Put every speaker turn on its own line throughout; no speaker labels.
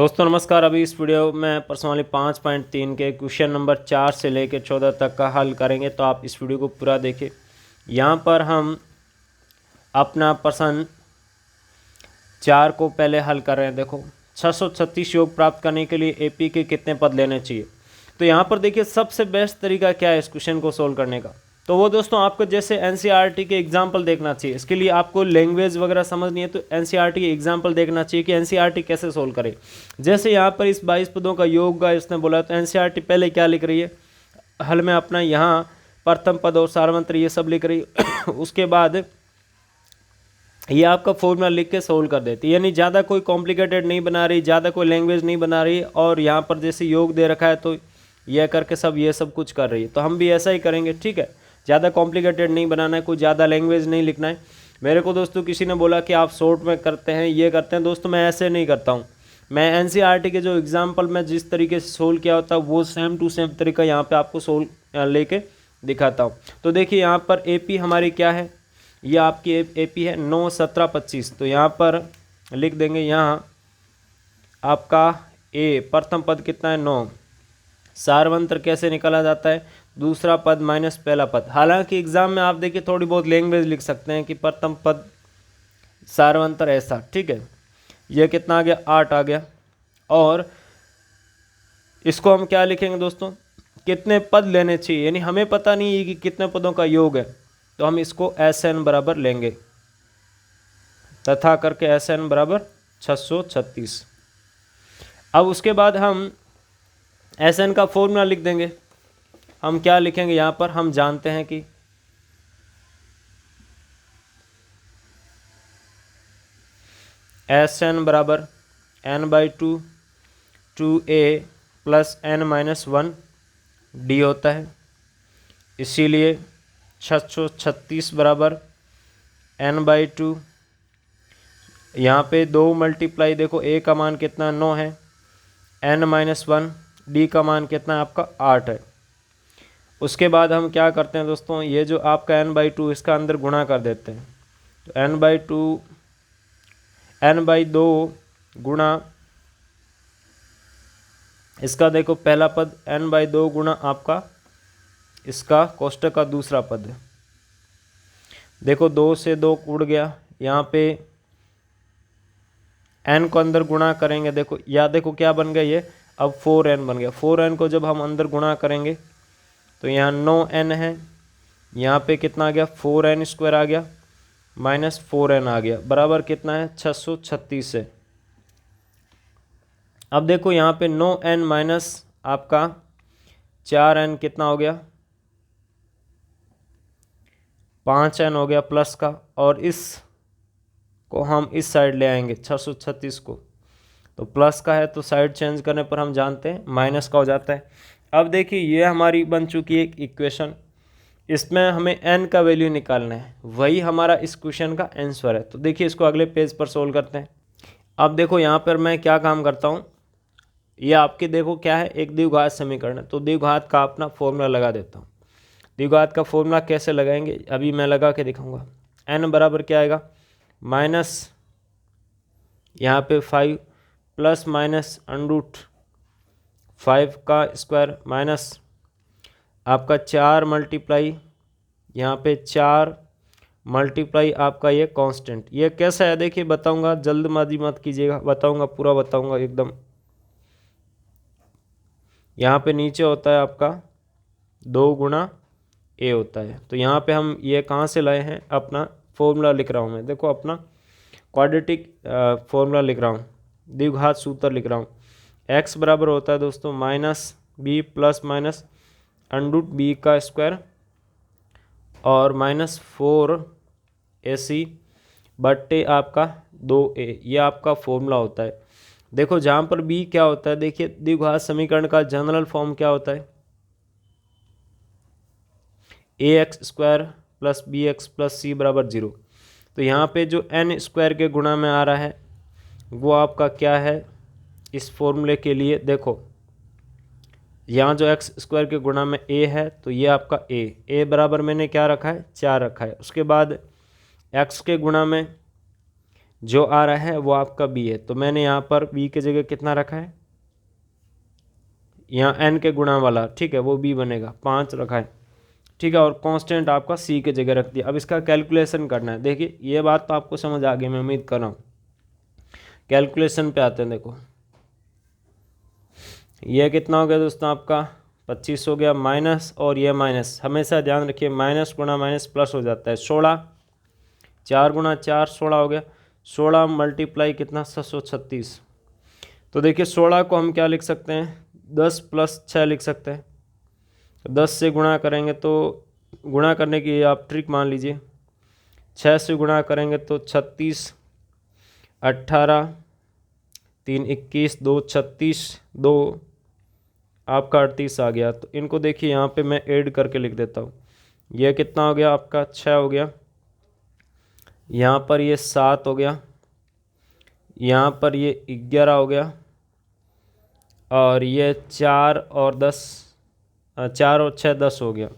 दोस्तों नमस्कार। अभी इस वीडियो में पर्सनली 5.3 के क्वेश्चन नंबर 4 से लेकर 14 तक का हल करेंगे, तो आप इस वीडियो को पूरा देखें। यहाँ पर हम अपना प्रश्न 4 को पहले हल कर रहे हैं। देखो 636 योग प्राप्त करने के लिए एपी के कितने पद लेने चाहिए। तो यहाँ पर देखिए सबसे बेस्ट तरीका क्या है इस क्वेश्चन को सोल्व करने का। तो वो दोस्तों आपको जैसे एनसीईआरटी के एग्जाम्पल देखना चाहिए। इसके लिए आपको लैंग्वेज वगैरह समझनी है तो एनसीईआरटी के एग्जाम्पल देखना चाहिए कि एनसीईआरटी कैसे सोल्व करे। जैसे यहाँ पर इस 22 पदों का योग का इसने बोला, तो एनसीईआरटी पहले क्या लिख रही है, हल में अपना यहाँ प्रथम पद और सारवंत्र ये सब लिख रही है। उसके बाद ये आपका फॉर्मूला लिख के सोल्व कर देती है, यानी ज़्यादा कोई कॉम्प्लिकेटेड नहीं बना रही, ज़्यादा कोई लैंग्वेज नहीं बना रही। और यहाँ पर जैसे योग दे रखा है तो यह करके सब ये सब कुछ कर रही है, तो हम भी ऐसा ही करेंगे। ठीक है, ज़्यादा कॉम्प्लिकेटेड नहीं बनाना है, कोई ज़्यादा लैंग्वेज नहीं लिखना है। मेरे को दोस्तों किसी ने बोला कि आप शॉर्ट में करते हैं, ये करते हैं। दोस्तों मैं ऐसे नहीं करता हूँ। मैं एनसीईआरटी के जो एग्जाम्पल में जिस तरीके से सोल्व किया होता है वो सेम टू सेम तरीका यहाँ पे आपको सोल्व लेके दिखाता हूँ। तो देखिए यहाँ पर एपी हमारी क्या है, ये आपकी एपी है 9, 17, 25। तो यहाँ पर लिख देंगे, यहाँ आपका ए प्रथम पद कितना है 9। सारवंत्र कैसे निकाला जाता है, दूसरा पद माइनस पहला पद। हालांकि एग्जाम में आप देखिए थोड़ी बहुत लैंग्वेज लिख सकते हैं कि प्रथम पद सारवंत्र ऐसा। ठीक है, यह कितना आ गया, 8 आ गया। और इसको हम क्या लिखेंगे दोस्तों, कितने पद लेने चाहिए, यानी हमें पता नहीं है कि कितने पदों का योग है, तो हम इसको SN बराबर लेंगे, तथा करके SN बराबर 636। अब उसके बाद हम SN का फॉर्मूला लिख देंगे। हम क्या लिखेंगे, यहाँ पर हम जानते हैं कि SN बराबर n/2 2a plus n-1 d होता है। इसीलिए 636 बराबर n/2, यहाँ पे 2 मल्टीप्लाई, देखो a का मान कितना 9 है, n-1 d का मान कितना है आपका 8 है। उसके बाद हम क्या करते हैं दोस्तों, ये जो आपका n/2 इसका अंदर गुणा कर देते हैं। तो n/2 गुणा इसका, देखो पहला पद n/2 गुणा आपका इसका कोष्टक का दूसरा पद है। देखो 2 से 2 उड़ गया, यहाँ पे n को अंदर गुणा करेंगे, देखो या देखो क्या बन गया ये, अब 4n बन गया। 4n को जब हम अंदर गुणा करेंगे तो यहाँ 9n है, यहाँ पे कितना आ गया 4n² आ गया, माइनस 4n आ गया, बराबर कितना है 636 है। अब देखो यहाँ पे 9n माइनस आपका 4n कितना हो गया, 5n हो गया प्लस का, और इस को हम इस साइड ले आएंगे 636 को, तो प्लस का है तो साइड चेंज करने पर हम जानते हैं माइनस का हो जाता है। अब देखिए ये हमारी बन चुकी है एक इक्वेशन, इसमें हमें n का वैल्यू निकालना है, वही हमारा इस क्वेश्चन का आंसर है। तो देखिए इसको अगले पेज पर सोल्व करते हैं। अब देखो यहाँ पर मैं क्या काम करता हूँ, ये आपके देखो क्या है, एक द्विघात समीकरण है, तो द्विघात का अपना फॉर्मूला लगा देता हूँ। द्विघात का फॉर्मूला कैसे लगाएंगे अभी मैं लगा के दिखाऊंगा। n बराबर क्या आएगा, माइनस यहाँ पे 5 प्लस माइनस √5 का स्क्वायर माइनस आपका 4 मल्टीप्लाई, यहाँ पे 4 मल्टीप्लाई आपका ये कांस्टेंट। ये कैसा है देखिए बताऊंगा, जल्दबाजी मत कीजिएगा, बताऊंगा पूरा बताऊंगा एकदम। यहाँ पे नीचे होता है आपका 2 गुणा a होता है, तो यहाँ पे हम ये कहाँ से लाए हैं, अपना फॉर्मूला लिख रहा हूँ मैं, देखो अपना क्वाड्रेटिक फॉर्मूला लिख रहा हूँ, द्विघात सूत्र लिख रहा हूँ। x बराबर होता है दोस्तों minus b plus minus √b का स्क्वायर और माइनस 4ac बट्टे आपका 2a, ये आपका फॉर्मूला होता है। देखो जहाँ पर b क्या होता है, देखिए द्विघात समीकरण का जनरल फॉर्म क्या होता है, ax² plus bx plus c बराबर 0। तो यहाँ पे जो n² के गुणा में आ रहा है वो आपका क्या है, इस फॉर्मूले के लिए देखो यहाँ जो x² के गुणा में a है, तो ये आपका a बराबर मैंने क्या रखा है 4 रखा है। उसके बाद x के गुणा में जो आ रहा है वो आपका b है। तो मैंने यहाँ पर b की जगह कितना रखा है, यहाँ n के गुणा वाला, ठीक है, वो b बनेगा, 5 रखा है, ठीक है। और कांस्टेंट आपका c की जगह रख दिया। अब इसका कैलकुलेशन करना है। देखिए ये बात तो आपको समझ आ गई, मैं उम्मीद कर रहा हूँ। कैलकुलेशन पे आते हैं। देखो ये कितना हो गया दोस्तों, आपका 25 हो गया, माइनस, और ये माइनस, हमेशा ध्यान रखिए माइनस गुणा माइनस प्लस हो जाता है। 16, 4 गुणा 4, 16 हो गया, 16 मल्टीप्लाई कितना, 736। तो देखिए 16 को हम क्या लिख सकते हैं, 10 + 6 लिख सकते हैं। 10 से गुणा करेंगे तो, गुणा करने की आप ट्रिक मान लीजिए, 6 से गुणा करेंगे तो 36, 18, 3 21, 2 36, 2 आपका 38 आ गया। तो इनको देखिए यहाँ पे मैं ऐड करके लिख देता हूँ। यह कितना हो गया आपका, 6 हो गया, यहाँ पर ये 7 हो गया, यहाँ पर ये 11 हो गया, और ये 4 और 10, 4 और 6 10 हो गया।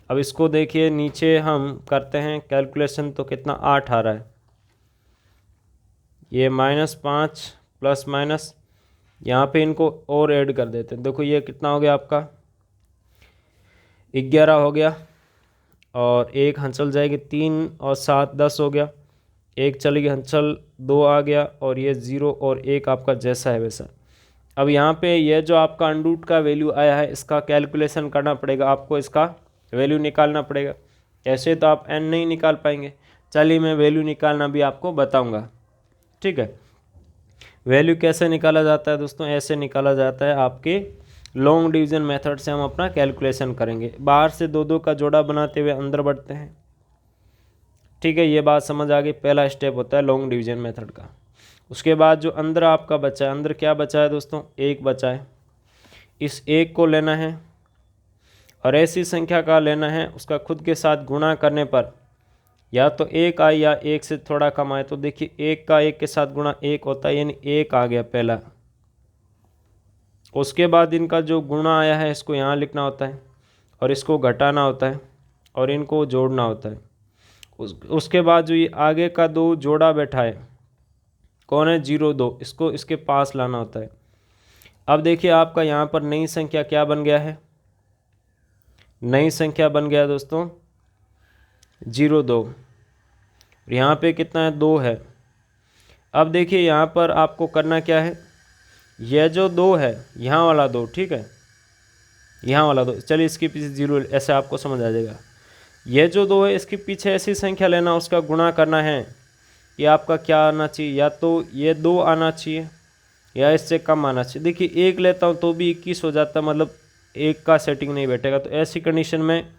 अब इसको देखिए नीचे हम करते हैं कैलकुलेशन, तो कितना 8 आ रहा है। ये -5 प्लस माइनस, यहाँ पे इनको और ऐड कर देते हैं। देखो ये कितना हो गया आपका, 11 हो गया, और एक हंसल जाएगी 3 और 7 10 हो गया, एक चलेगी हंसल 2 आ गया, और ये 0 और 1 आपका जैसा है वैसा। अब यहाँ पे ये जो आपका अंडरूट का वैल्यू आया है, इसका कैलकुलेशन करना पड़ेगा आपको, इसका वैल्यू निकालना पड़ेगा। ऐसे तो आप n नहीं निकाल पाएंगे। चलिए मैं वैल्यू निकालना भी आपको बताऊंगा, ठीक है। वैल्यू कैसे निकाला जाता है दोस्तों, ऐसे निकाला जाता है, आपके लॉन्ग डिवीजन मेथड से हम अपना कैलकुलेशन करेंगे। बाहर से 2 का जोड़ा बनाते हुए अंदर बढ़ते हैं, ठीक है। ये बात समझ आ गई। पहला स्टेप होता है लॉन्ग डिवीजन मेथड का। उसके बाद जो अंदर आपका बचा है, अंदर क्या बचा है दोस्तों, 1 बचा है। इस 1 को लेना है और ऐसी संख्या का लेना है, उसका खुद के साथ गुणा करने पर या तो 1 आए या 1 से थोड़ा कम आए। तो देखिए 1 का 1 के साथ गुणा 1 होता है, यानी 1 आ गया पहला। उसके बाद इनका जो गुणा आया है इसको यहाँ लिखना होता है, और इसको घटाना होता है, और इनको जोड़ना होता है। उसके बाद जो ये आगे का 2 जोड़ा बैठा है, कौन है, 0 2, इसको इसके पास लाना होता है। अब देखिए आपका यहाँ पर नई संख्या क्या बन गया है, नई संख्या बन गया दोस्तों 0 2, यहाँ पे कितना है, 2 है। अब देखिए यहाँ पर आपको करना क्या है, यह जो 2 है, यहाँ वाला 2, ठीक है, यहाँ वाला 2, चलिए इसके पीछे 0, ऐसे आपको समझ आ जाएगा। यह जो 2 है इसके पीछे ऐसी संख्या लेना, उसका गुणा करना है। ये आपका क्या आना चाहिए, या तो ये 2 आना चाहिए या इससे कम आना चाहिए। देखिए 1 लेता हूँ तो भी 21 हो जाता है, मतलब 1 का सेटिंग नहीं बैठेगा। तो ऐसी कंडीशन में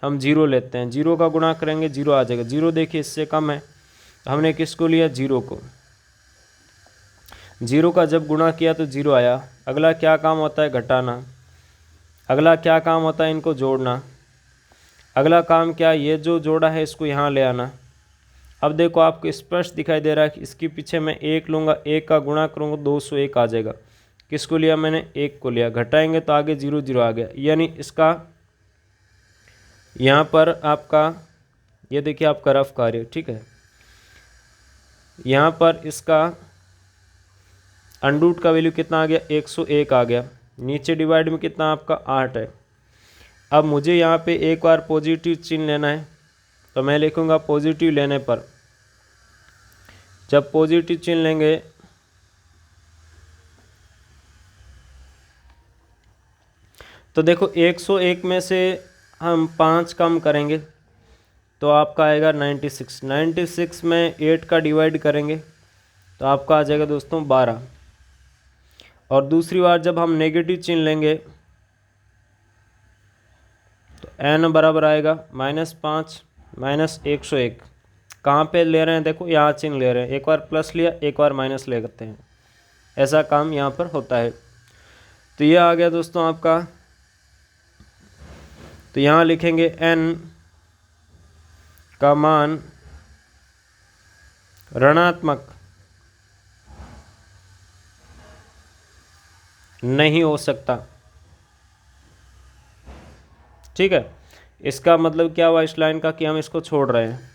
हम 0 लेते हैं, 0 का गुणा करेंगे 0 आ जाएगा। 0 देखिए इससे कम है, हमने किसको लिया, 0 को। 0 का जब गुणा किया तो 0 आया। अगला क्या काम होता है, घटाना। अगला क्या काम होता है, इनको जोड़ना। अगला काम क्या, ये जो जोड़ा है इसको यहाँ ले आना। अब देखो आपको स्पष्ट दिखाई दे रहा है कि इसके पीछे मैं 1 लूँगा, 1 का गुणा करूँगा 201 आ जाएगा। किसको लिया मैंने, 1 को लिया। घटाएंगे तो आगे 0 0 आ गया, यानी इसका यहाँ पर आपका ये देखिए आपका रफ कार्य, ठीक है। यहाँ पर इसका अंडरूट का वैल्यू कितना आ गया, 101 आ गया। नीचे डिवाइड में कितना आपका 8 है। अब मुझे यहाँ पे एक बार पॉजिटिव चिन्ह लेना है, तो मैं लिखूँगा पॉजिटिव लेने पर, जब पॉजिटिव चिन्ह लेंगे तो देखो 101 में से हम 5 कम करेंगे तो आपका आएगा 96। 96 में 8 का डिवाइड करेंगे तो आपका आ जाएगा दोस्तों 12। और दूसरी बार जब हम नेगेटिव चिन्ह लेंगे तो n बराबर आएगा -5 -101। कहाँ पे ले रहे हैं, देखो यहाँ चिन्ह ले रहे हैं, एक बार प्लस लिया एक बार माइनस ले करते हैं, ऐसा काम यहाँ पर होता है। तो ये आ गया दोस्तों आपका। तो यहाँ लिखेंगे n का मान ऋणात्मक नहीं हो सकता, ठीक है। इसका मतलब क्या हुआ इस लाइन का, कि हम इसको छोड़ रहे हैं।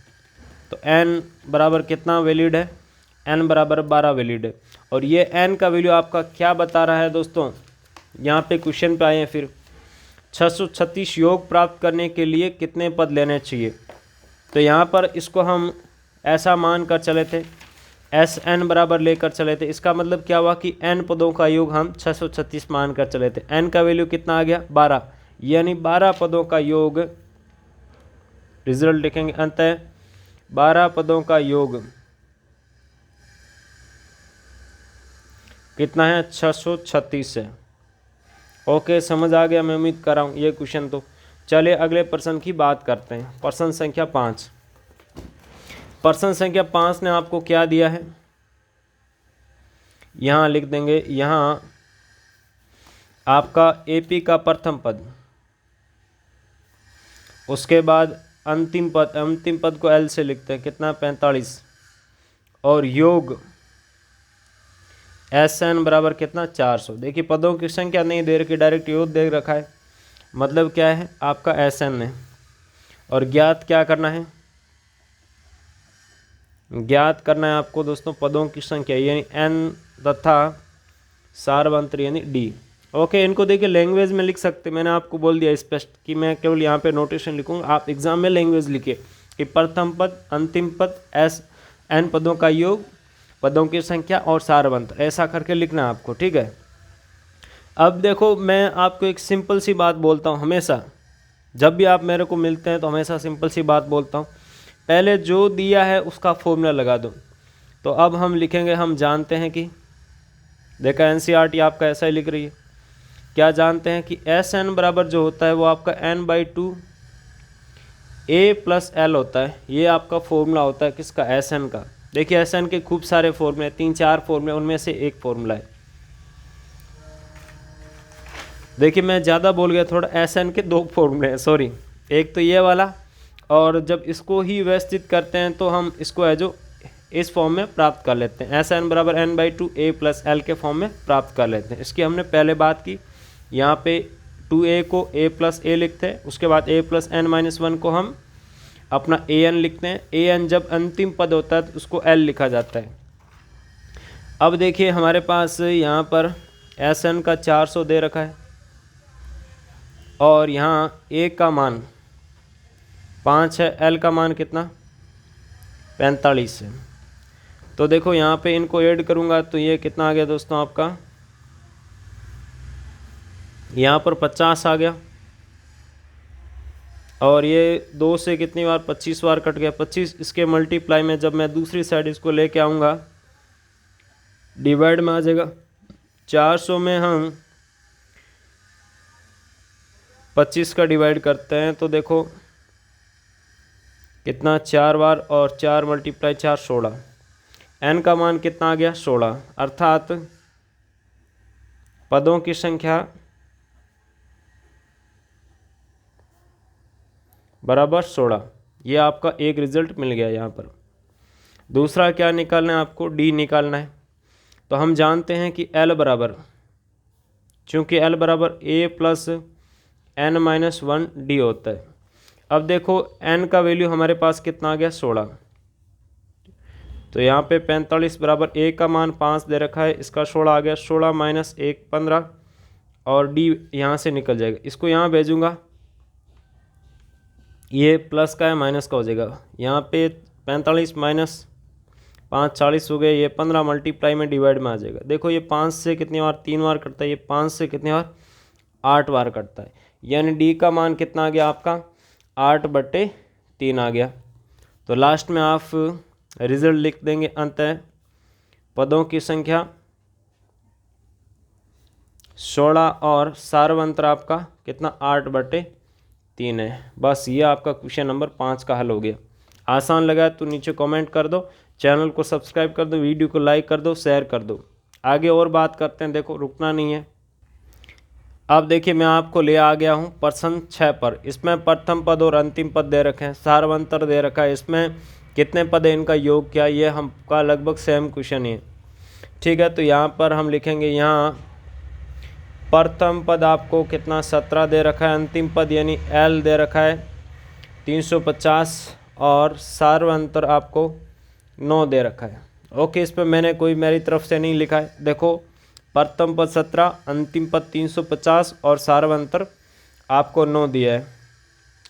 तो n बराबर कितना वैलिड है, n बराबर 12 वैलिड है। और ये n का वैल्यू आपका क्या बता रहा है दोस्तों, यहाँ पे क्वेश्चन पे आए हैं फिर 636 योग प्राप्त करने के लिए कितने पद लेने चाहिए। तो यहाँ पर इसको हम ऐसा मान कर चले थे, एस एन बराबर लेकर चले थे। इसका मतलब क्या हुआ कि n पदों का योग हम 636 मान कर चले थे। n का वैल्यू कितना आ गया 12, यानी 12 पदों का योग, रिजल्ट लिखेंगे अंतः 12 पदों का योग कितना है 636 है। ओके, समझ आ गया मैं उम्मीद कर रहा हूँ ये क्वेश्चन। तो चलिए अगले प्रश्न की बात करते हैं। प्रश्न संख्या 5। प्रश्न संख्या 5 ने आपको क्या दिया है, यहाँ लिख देंगे, यहाँ आपका एपी का प्रथम पद, उसके बाद अंतिम पद को एल से लिखते हैं, कितना 45, और योग एस एन बराबर कितना 400। देखिए पदों की संख्या नहीं दे रखी, डायरेक्ट योग दे रखा है, मतलब क्या है आपका एस एन है। और ज्ञात क्या करना है, ज्ञात करना है आपको दोस्तों पदों की संख्या, यानी एन तथा सारवंत्र यानी डी। ओके, इनको देखिए लैंग्वेज में लिख सकते, मैंने आपको बोल दिया स्पष्ट कि मैं केवल यहाँ पे नोटेशन लिखूँगा, आप एग्जाम में लैंग्वेज लिखिए कि प्रथम पद, अंतिम पद, एस एन पदों का योग, पदों की संख्या और सारवंत्र, ऐसा करके लिखना है आपको, ठीक है। अब देखो मैं आपको एक सिंपल सी बात बोलता हूँ, हमेशा जब भी आप मेरे को मिलते हैं तो हमेशा सिंपल सी बात बोलता हूँ, पहले जो दिया है उसका फॉर्मूला लगा दो। तो अब हम लिखेंगे, हम जानते हैं कि देखा एनसीईआरटी आपका ऐसा ही लिख रही है, क्या जानते हैं कि एस एन बराबर जो होता है वो आपका n/2 a + l होता है। ये आपका फॉर्मूला होता है किसका, एस एन का। देखिए एस एन के खूब सारे फॉर्मूले, 3-4 फॉर्मूले, उनमें से एक फॉर्मूला है। देखिए मैं ज़्यादा बोल गया थोड़ा, एस एन के 2 फॉर्मूले हैं, सॉरी, एक तो ये वाला, और जब इसको ही व्यवस्थित करते हैं तो हम इसको है जो इस फॉर्म में प्राप्त कर लेते हैं, एस एन बराबर n/2 a + l के फॉर्म में प्राप्त कर लेते हैं। इसकी हमने पहले बात की, यहाँ पे 2a को a + a लिखते हैं, उसके बाद a + n-1 को हम अपना an लिखते हैं। an जब अंतिम पद होता है तो उसको l लिखा जाता है। अब देखिए हमारे पास यहाँ पर एस एन का 400 दे रखा है, और यहाँ a का मान 5 है, l का मान कितना 45 है। तो देखो यहाँ पे इनको ऐड करूँगा तो ये कितना आ गया दोस्तों आपका, यहाँ पर 50 आ गया, और ये 2 से कितनी बार 25 बार कट गया, 25। इसके मल्टीप्लाई में जब मैं दूसरी साइड इसको लेके आऊँगा डिवाइड में आ जाएगा। 400 में हम 25 का डिवाइड करते हैं तो देखो कितना 4 बार, और 4 × 4 16। n का मान कितना आ गया 16, अर्थात पदों की संख्या बराबर 16। ये आपका एक रिजल्ट मिल गया। यहाँ पर दूसरा क्या निकालना है आपको, डी निकालना है। तो हम जानते हैं कि l बराबर, चूँकि l बराबर a + n-1 डी होता है। अब देखो n का वैल्यू हमारे पास कितना आ गया 16, तो यहाँ पे 45 बराबर a का मान 5 दे रखा है, इसका 16 आ गया, 16 - 1 15, और d यहाँ से निकल जाएगा। इसको यहाँ भेजूँगा, ये प्लस का है माइनस का हो जाएगा। यहाँ पे 45 - 5 40 हो गए, ये 15 मल्टीप्लाई में डिवाइड में आ जाएगा। देखो ये 5 से कितनी बार 3 बार कटता है, ये 5 से कितनी बार 8 बार कटता है, यानी डी का मान कितना आ गया आपका 8/3 आ गया। तो लास्ट में आप रिजल्ट लिख देंगे, अंततः पदों की संख्या 16 और सारवंत्र आपका कितना 8/3 है। बस ये आपका क्वेश्चन नंबर 5 का हल हो गया। आसान लगा तो नीचे कमेंट कर दो, चैनल को सब्सक्राइब कर दो, वीडियो को लाइक कर दो, शेयर कर दो। आगे और बात करते हैं, देखो रुकना नहीं है। अब देखिए मैं आपको ले आ गया हूँ प्रश्न 6 पर। इसमें प्रथम पद और अंतिम पद दे रखे हैं, सारवंतर दे रखा है, इसमें कितने पद है इनका योग क्या, ये हमका लगभग सेम क्वेश्चन है, ठीक है। तो यहाँ पर हम लिखेंगे, यहाँ प्रथम पद आपको कितना 17 दे रखा है, अंतिम पद यानी एल दे रखा है 350, और सारवंतर आपको 9 दे रखा है। ओके, इस पर मैंने कोई मेरी तरफ से नहीं लिखा है। देखो, प्रथम पद 17, अंतिम पद 350 और सार्वंतर आपको 9 दिया है।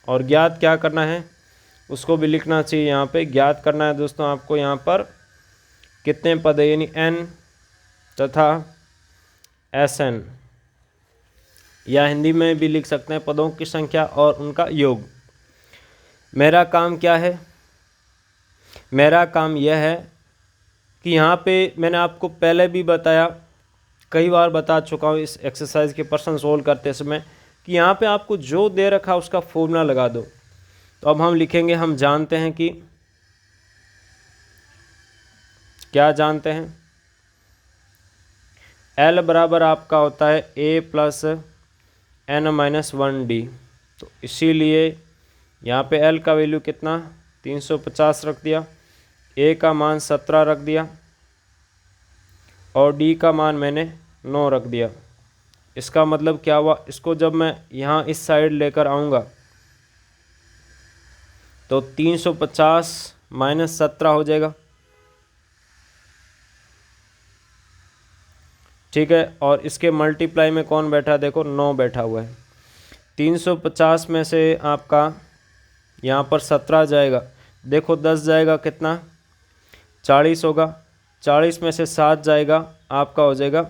और ज्ञात क्या करना है उसको भी लिखना चाहिए। यहाँ पे ज्ञात करना है दोस्तों आपको यहाँ पर कितने पद है, यानी n तथा Sn, या हिंदी में भी लिख सकते हैं पदों की संख्या और उनका योग। मेरा काम क्या है, मेरा काम यह है कि यहाँ पे मैंने आपको पहले भी बताया, कई बार बता चुका हूँ इस एक्सरसाइज के प्रश्न सोल्व करते समय, कि यहाँ पे आपको जो दे रखा उसका फॉर्मूला लगा दो। तो अब हम लिखेंगे, हम जानते हैं कि क्या जानते हैं, L बराबर आपका होता है A प्लस n-1D। तो इसीलिए यहाँ पे L का वैल्यू कितना 350 रख दिया, A का मान 17 रख दिया और D का मान मैंने 9 रख दिया। इसका मतलब क्या हुआ, इसको जब मैं यहाँ इस साइड लेकर आऊँगा तो 350 माइनस 17 हो जाएगा, ठीक है। और इसके मल्टीप्लाई में कौन बैठा है, देखो 9 बैठा हुआ है। 350 में से आपका यहाँ पर 17 जाएगा, देखो 10 जाएगा कितना 40 होगा, 40 में से 7 जाएगा आपका हो जाएगा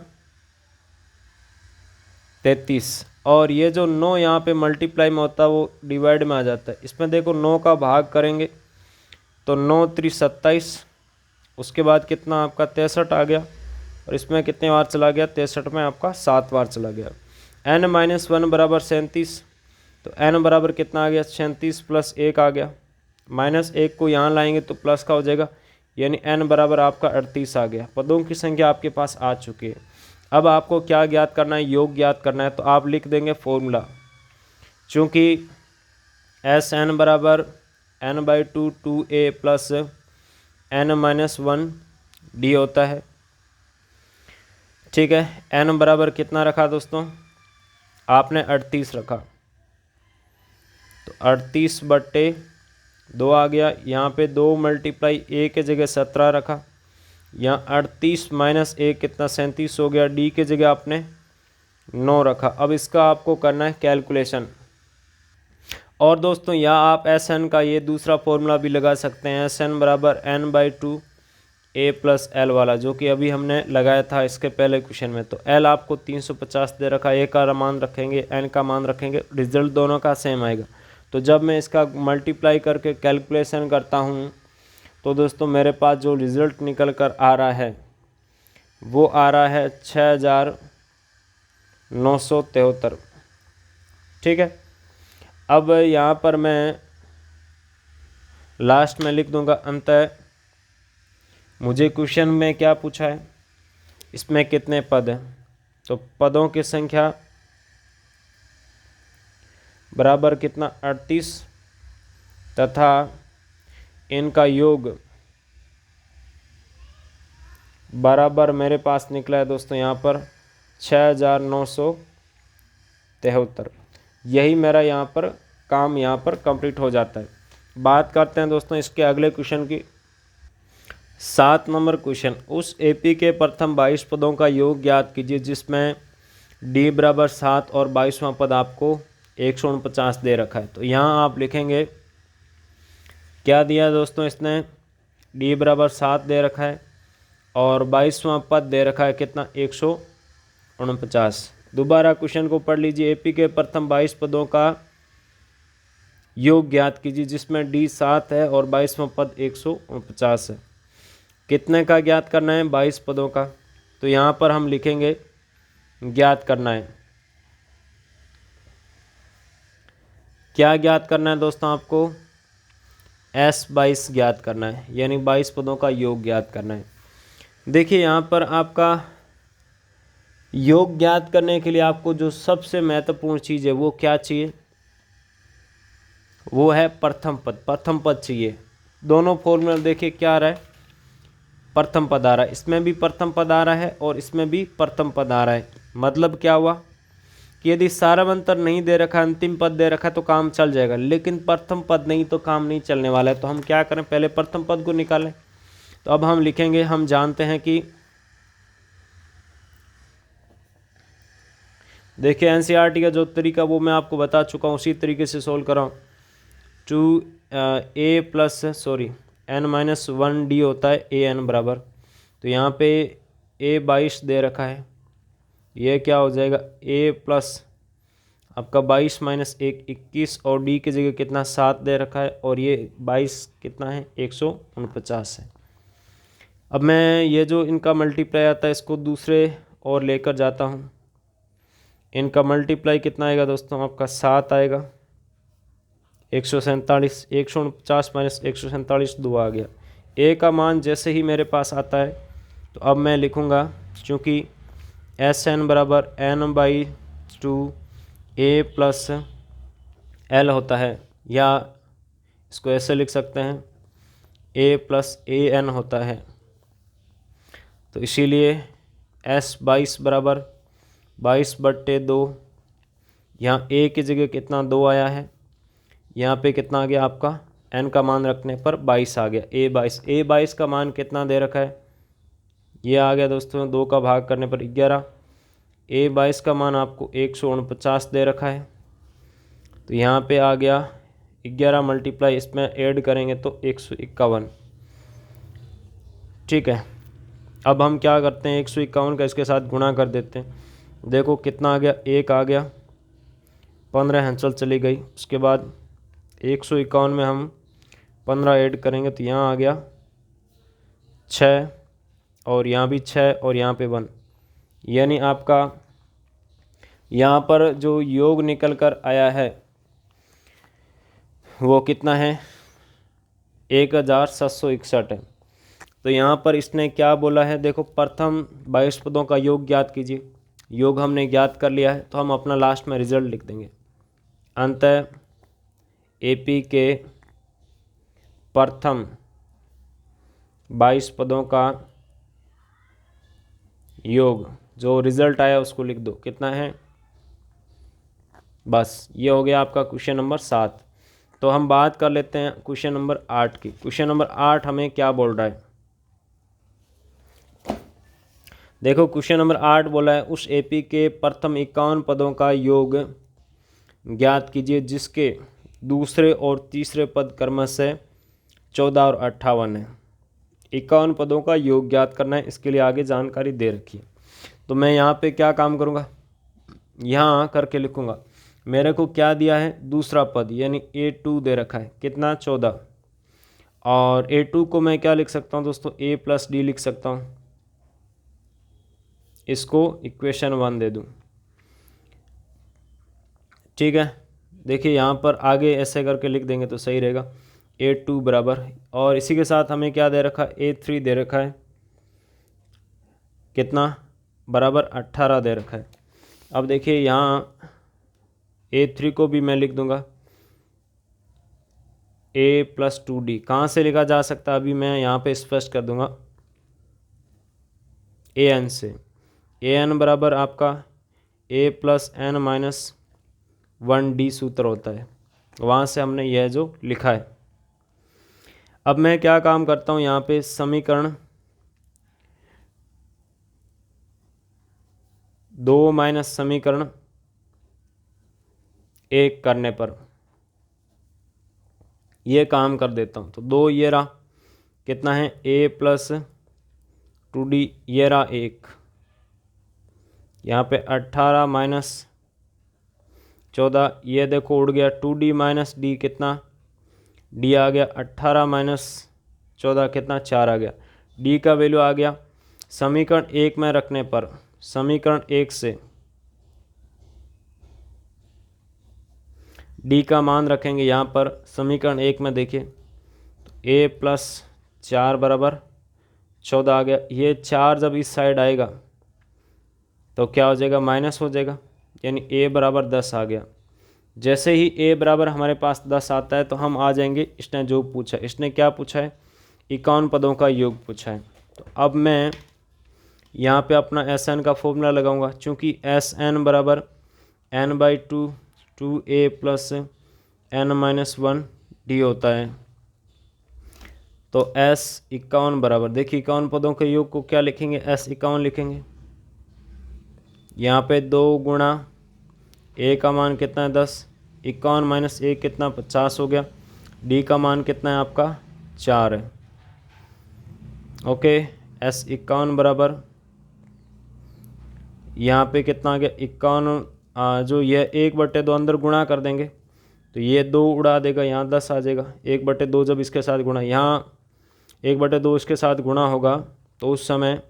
33। और ये जो 9 यहाँ पे मल्टीप्लाई में होता है वो डिवाइड में आ जाता है। इसमें देखो 9 का भाग करेंगे तो 9 3 27, उसके बाद कितना आपका 63 आ गया, और इसमें कितने बार चला गया 63 में आपका 7 बार चला गया। n-1 बराबर 37, तो n बराबर कितना आ गया 37 प्लस 1 आ गया, माइनस 1 को यहाँ लाएंगे तो प्लस का हो जाएगा, यानी n बराबर आपका 38 आ गया। पदों की संख्या आपके पास आ चुकी है। अब आपको क्या ज्ञात करना है, योग ज्ञात करना है। तो आप लिख देंगे फॉर्मूला, चूँकि Sn बराबर n/2 2a प्लस n-1D होता है, ठीक है। n बराबर कितना रखा दोस्तों, आपने 38 रखा, तो 38/2 आ गया। यहाँ पे 2 मल्टीप्लाई a के जगह 17 रखा, यहाँ 38 माइनस 1 कितना 37 हो गया। d के जगह आपने 9 रखा। अब इसका आपको करना है कैलकुलेशन। और दोस्तों यहाँ आप Sn का ये दूसरा फॉर्मूला भी लगा सकते हैं, Sn बराबर n/2 a प्लस L वाला, जो कि अभी हमने लगाया था इसके पहले क्वेश्चन में। तो L आपको 350 दे रखा, A का मान रखेंगे, N का मान रखेंगे, रिजल्ट दोनों का सेम आएगा। तो जब मैं इसका मल्टीप्लाई करके कैलकुलेशन करता हूँ तो दोस्तों मेरे पास जो रिज़ल्ट निकल कर आ रहा है वो आ रहा है 6973, ठीक है। अब यहाँ पर मैं लास्ट में लिख दूँगा अंतः मुझे क्वेश्चन में क्या पूछा है, इसमें कितने पद हैं। तो पदों की संख्या बराबर कितना 38 तथा इनका योग बराबर मेरे पास निकला है दोस्तों यहाँ पर 6973। यही मेरा यहाँ पर काम यहाँ पर कंप्लीट हो जाता है। बात करते हैं दोस्तों इसके अगले क्वेश्चन की। 7 नंबर क्वेश्चन, उस एपी के प्रथम 22 पदों का योग ज्ञात कीजिए जिसमें डी बराबर 7 और 22वां पद आपको 149 दे रखा है। तो यहाँ आप लिखेंगे क्या दिया दोस्तों, इसने डी बराबर 7 दे रखा है और 22वां पद दे रखा है कितना 149। दोबारा क्वेश्चन को पढ़ लीजिए। एपी के प्रथम 22 पदों का योग ज्ञात कीजिए जिसमें डी 7 है और 22वां पद 149 है। कितने का ज्ञात करना है, 22 पदों का। तो यहाँ पर हम लिखेंगे ज्ञात करना है। क्या ज्ञात करना है दोस्तों, आपको S22 ज्ञात करना है, यानी 22 पदों का योग ज्ञात करना है। देखिए यहाँ पर आपका योग ज्ञात करने के लिए आपको जो सबसे महत्वपूर्ण चीज़ है वो क्या चाहिए, वो है प्रथम पद। प्रथम पद चाहिए। दोनों फॉर्मूला देखिए क्या आ रहा है, प्रथम पद आ रहा है, इसमें भी प्रथम पद आ रहा है और इसमें भी प्रथम पद आ रहा है। मतलब क्या हुआ कि यदि सारावंतर नहीं दे रखा, अंतिम पद दे रखा तो काम चल जाएगा, लेकिन प्रथम पद नहीं तो काम नहीं चलने वाला है। तो हम क्या करें, पहले प्रथम पद को निकालें। तो अब हम लिखेंगे, हम जानते हैं कि देखिए एनसीईआरटी का जो तरीका वो मैं आपको बता चुका हूँ, उसी तरीके से सोल्व कर रहा हूँ। 2a+n-1d होता है an बराबर, तो यहाँ पे a 22 दे रखा है, ये क्या हो जाएगा a प्लस आपका 22 माइनस 1 21, और d की जगह कितना 7 दे रखा है, और ये 22 कितना है 149 है। अब मैं ये जो इनका मल्टीप्लाई आता है इसको दूसरे और लेकर जाता हूँ। इनका मल्टीप्लाई कितना आएगा दोस्तों, आपका 7 आएगा, 147, 149 माइनस 147 2 आ गया। ए का मान जैसे ही मेरे पास आता है तो अब मैं लिखूँगा, चूँकि एस एन बराबर n/2 a प्लस एल होता है, या इसको ऐसे लिख सकते हैं a प्लस ए एन होता है, तो इसीलिए s 22 बराबर 22/2, यहाँ a की जगह कितना 2 आया है, यहाँ पे कितना आ गया आपका n का मान रखने पर 22 आ गया, a 22 का मान कितना दे रखा है, ये आ गया दोस्तों 2 का भाग करने पर 11। a 22 का मान आपको 149 दे रखा है, तो यहाँ पे आ गया 11 मल्टीप्लाई इसमें ऐड करेंगे तो 151। ठीक है, अब हम क्या करते हैं 151 का इसके साथ गुणा कर देते हैं। देखो कितना आ गया, 1 आ गया, 15 हंसल चली गई, उसके बाद 151 में हम 15 ऐड करेंगे तो यहाँ आ गया 6, और यहाँ भी 6, और यहाँ पे 1, यानी आपका यहाँ पर जो योग निकल कर आया है वो कितना है 1761 है। तो यहाँ पर इसने क्या बोला है, देखो प्रथम 22 पदों का योग ज्ञात कीजिए। योग हमने ज्ञात कर लिया है, तो हम अपना लास्ट में रिजल्ट लिख देंगे। अंतः एपी के प्रथम 22 पदों का योग, जो रिजल्ट आया उसको लिख दो, कितना है, बस ये हो गया आपका क्वेश्चन नंबर 7। तो हम बात कर लेते हैं क्वेश्चन नंबर 8 की। क्वेश्चन नंबर 8 हमें क्या बोल रहा है, देखो क्वेश्चन नंबर 8 बोला है उस एपी के प्रथम 51 पदों का योग ज्ञात कीजिए जिसके दूसरे और तीसरे पद क्रमशः 14 और 58 है। 51 पदों का योग ज्ञात करना है, इसके लिए आगे जानकारी दे रखी है। तो मैं यहाँ पे क्या काम करूँगा, यहाँ करके लिखूँगा, मेरे को क्या दिया है दूसरा पद, यानी a2 दे रखा है, कितना 14, और a2 को मैं क्या लिख सकता हूँ दोस्तों, a प्लस डी लिख सकता हूँ, इसको इक्वेशन 1 दे दूँ। ठीक है, देखिए यहाँ पर आगे ऐसे करके लिख देंगे तो सही रहेगा, a2 बराबर, और इसी के साथ हमें क्या दे रखा है a3 दे रखा है, कितना बराबर 18 दे रखा है। अब देखिए यहाँ a3 को भी मैं लिख दूंगा a प्लस 2d, कहाँ से लिखा जा सकता है अभी मैं यहाँ पे स्पष्ट कर दूंगा, an से। an बराबर आपका a plus n minus 1d सूत्र होता है, वहाँ से हमने यह जो लिखा है। अब मैं क्या काम करता हूँ, यहाँ पे समीकरण 2 माइनस समीकरण 1 करने पर ये काम कर देता हूँ। तो 2 ये रहा, कितना है a प्लस 2d, ये रहा 1, यहाँ पे 18 माइनस 14, ये देखो उड़ गया, 2d माइनस डी कितना d आ गया, 18 माइनस 14 कितना 4 आ गया, d का वैल्यू आ गया समीकरण 1 में रखने पर, समीकरण 1 से d का मान रखेंगे यहाँ पर समीकरण 1 में, देखिए तो a प्लस 4 बराबर 14 आ गया, ये 4 जब इस साइड आएगा तो क्या हो जाएगा माइनस हो जाएगा, यानी a बराबर 10 आ गया। जैसे ही a बराबर हमारे पास 10 आता है तो हम आ जाएंगे, इसने जो पूछा, इसने क्या पूछा है 51 पदों का योग पूछा है। तो अब मैं यहाँ पे अपना Sn का फॉर्मूला लगाऊंगा, चूँकि Sn बराबर n/2 2a plus n-1 d होता है। तो S51 बराबर, देखिए 51 पदों के योग को क्या लिखेंगे, S51 लिखेंगे। यहाँ पे 2 गुणा ए का मान कितना है 10, 51 माइनस 1 कितना 50 हो गया। डी का मान कितना है आपका 4 है। ओके, S51 बराबर यहाँ पे कितना आ गया 51, जो ये 1/2 अंदर गुणा कर देंगे तो ये 2 उड़ा देगा, यहाँ 10 आ जाएगा। 1/2 जब इसके साथ गुणा, यहाँ 1/2 इसके साथ गुणा होगा तो उस समय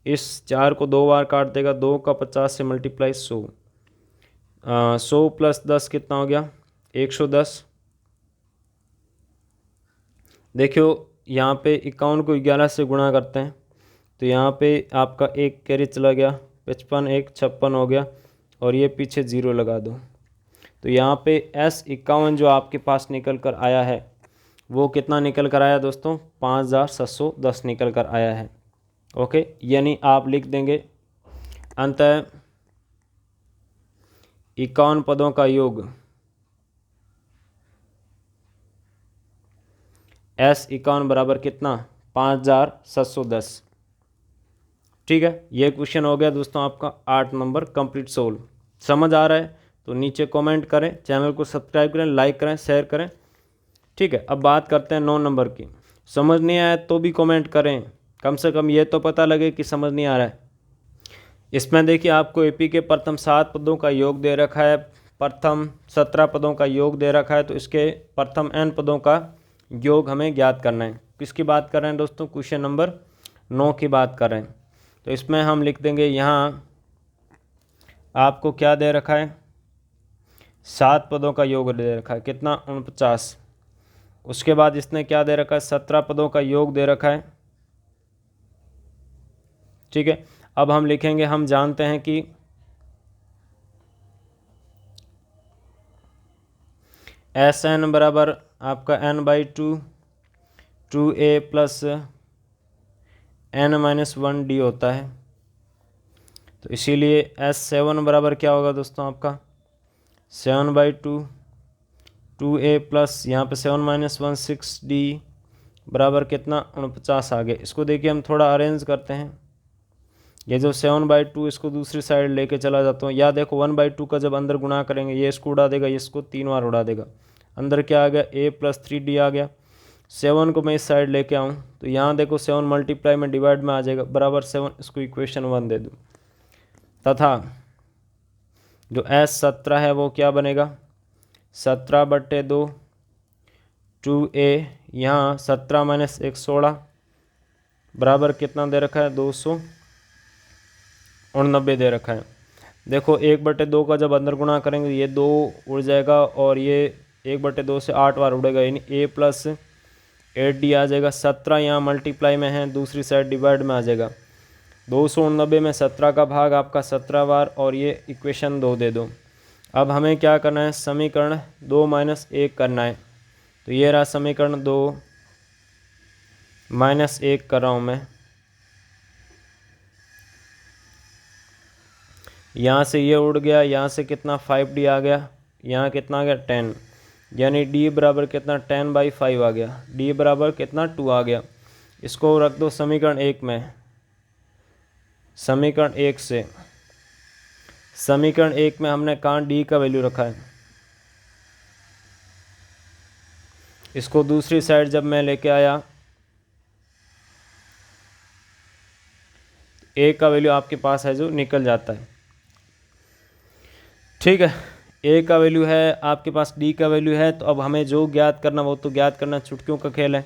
इस 4 को 2 बार काट देगा। 2 का 50 से मल्टीप्लाई 100, 100 प्लस 10 कितना हो गया 110। देखियो यहाँ पे 51 को 11 से गुणा करते हैं तो यहाँ पे आपका 1 कैरी चला गया, 55 1 56 हो गया, और ये पीछे 0 लगा दो। तो यहाँ पे S51 जो आपके पास निकल कर आया है वो कितना निकल कर आया दोस्तों, 5710 निकल कर आया है। ओके, यानी आप लिख देंगे अंततः 51 पदों का योग S51 बराबर कितना 5710। ठीक है, ये क्वेश्चन हो गया दोस्तों आपका 8 नंबर कंप्लीट सोल्व। समझ आ रहा है तो नीचे कमेंट करें, चैनल को सब्सक्राइब करें, लाइक करें, शेयर करें। ठीक है, अब बात करते हैं 9 नंबर की। समझ नहीं आया तो भी कमेंट करें, कम से कम ये तो पता लगे कि समझ नहीं आ रहा है। इसमें देखिए आपको एपी के प्रथम 7 पदों का योग दे रखा है, प्रथम 17 पदों का योग दे रखा है, तो इसके प्रथम n पदों का योग हमें ज्ञात करना है। किसकी बात कर रहे हैं दोस्तों, क्वेश्चन नंबर 9 की बात कर रहे हैं। तो इसमें हम लिख देंगे, यहाँ आपको क्या दे रखा है 7 पदों का योग दे रखा है, कितना 49। उसके बाद इसने क्या दे रखा है 17 पदों का योग दे रखा है। ठीक है, अब हम लिखेंगे, हम जानते हैं कि Sn बराबर आपका n/2 2a प्लस n-1d होता है। तो इसीलिए S7 बराबर क्या होगा दोस्तों आपका 7/2 2a प्लस यहाँ पे 7 - 1 6d बराबर कितना 49 आ गया। इसको देखिए हम थोड़ा अरेंज करते हैं, ये जो 7/2 इसको दूसरी साइड लेके चला जाता हूँ। या देखो 1/2 का जब अंदर गुणा करेंगे ये इसको उड़ा देगा, ये इसको 3 बार उड़ा देगा। अंदर क्या आ गया a + 3d आ गया। 7 को मैं इस साइड लेके आऊँ तो यहाँ देखो 7 मल्टीप्लाई में डिवाइड में आ जाएगा, बराबर 7, इसको इक्वेशन 1 दे दूँ। तथा जो S17 है वो क्या बनेगा 17/2 2a, यहाँ 17 - 1 16 बराबर कितना दे रखा है 289 दे रखा है। देखो 1/2 का जब अंदर गुणा करेंगे ये 2 उड़ जाएगा और ये 1/2 से 8 बार उड़ेगा, यानी a + 8d आ जाएगा। 17 यहाँ मल्टीप्लाई में है, दूसरी साइड डिवाइड में आ जाएगा। 289 में 17 का भाग आपका 17 बार, और ये इक्वेशन 2 दे दो। अब हमें क्या करना है, समीकरण 2 - 1 करना है। तो ये रहा समीकरण 2 - 1 कर रहा हूँ मैं। यहाँ से ये उड़ गया, यहाँ से कितना 5d आ गया, यहाँ कितना आ गया 10, यानी d बराबर कितना 10/5 आ गया। d बराबर कितना 2 आ गया। इसको रख दो समीकरण 1 में। समीकरण 1 से समीकरण 1 में हमने कहाँ d का वैल्यू रखा है, इसको दूसरी साइड जब मैं लेके आया a का वैल्यू आपके पास है जो निकल जाता है। ठीक है, a का वैल्यू है आपके पास, d का वैल्यू है, तो अब हमें जो ज्ञात करना वो तो ज्ञात करना चुटकियों का खेल है।